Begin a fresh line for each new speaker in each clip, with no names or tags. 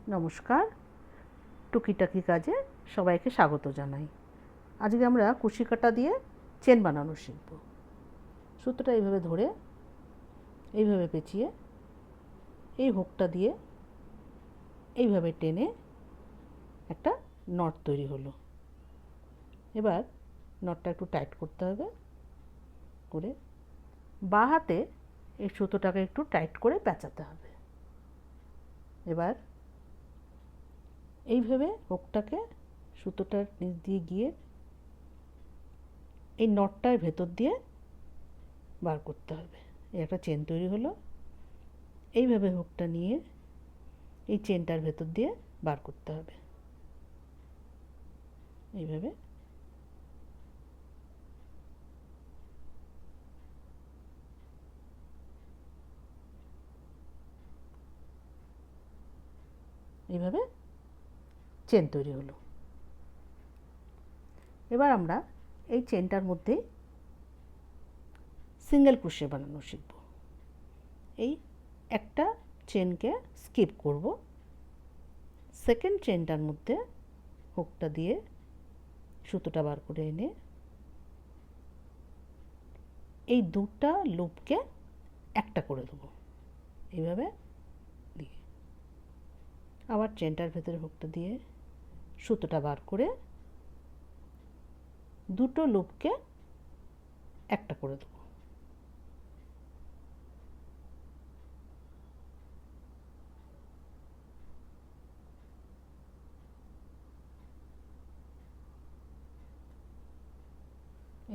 নমস্কার, টুকিটাকি কাজে সবাইকে স্বাগত জানাই। আজকে আমরা কুশি কাঁটা দিয়ে চেন বানানো শিখব। সুতোটা এইভাবে ধরে এইভাবে পেঁচিয়ে এই হুকটা দিয়ে এইভাবে টেনে একটা নট তৈরি হলো। এবার নটটা একটু টাইট করতে হবে, করে বাঁ হাতে এই সুতোটাকে একটু টাইট করে পেঁচাতে হবে। এবার এইভাবে হুকটাকে সুতোটার নিচ দিয়ে গিয়ে এই নটটার ভেতর দিয়ে বার করতে হবে। এই একটা চেন তৈরি হলো। এইভাবে হুকটা নিয়ে এই চেনটার ভেতর দিয়ে বার করতে হবে। এইভাবে এইভাবে চেন তৈরি হলো। এবার আমরা এই চেনটার মধ্যে সিঙ্গেল ক্রোশে বানানো শিখব। এই একটা চেনকে স্কিপ করব, সেকেন্ড চেনটার মধ্যে হুকটা দিয়ে সুতোটা বার করে এনে এই দুটা লুপকে একটা করে দেবো। এইভাবে দিয়ে আবার চেনটার ভেতরে হুকটা দিয়ে সুতোটা বার করে দুটো লুপকে একটা করে দেবো।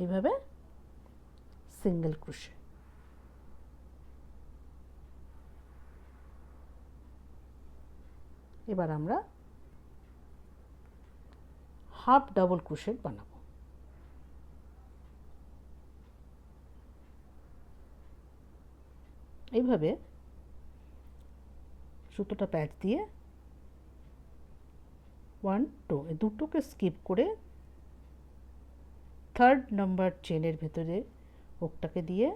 এইভাবে সিঙ্গেল ক্রোশে। এবার আমরা হাফ ডাবল ক্রোশেট বানাবো। এইভাবে সুতোটা প্যাচ দিয়ে 1 2 এই দুটোকে স্কিপ করে থার্ড নাম্বার চেনের ভেতরে হুকটাকে দিয়ে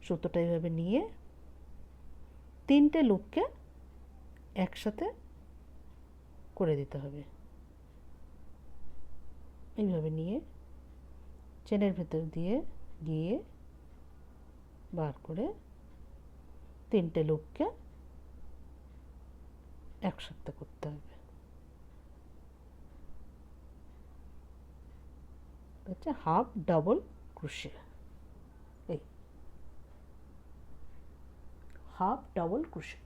সুতোটা এইভাবে নিয়ে তিনটে লুপকে একসাথে করে দিতে হবে। এইভাবে নিয়ে চেনের ভেতর দিয়ে গিয়ে বার করে তিনটে লুপকে একসাথে করতে হবে। হচ্ছে হাফ ডাবল ক্রোশে। এই হাফ ডাবল ক্রোশে।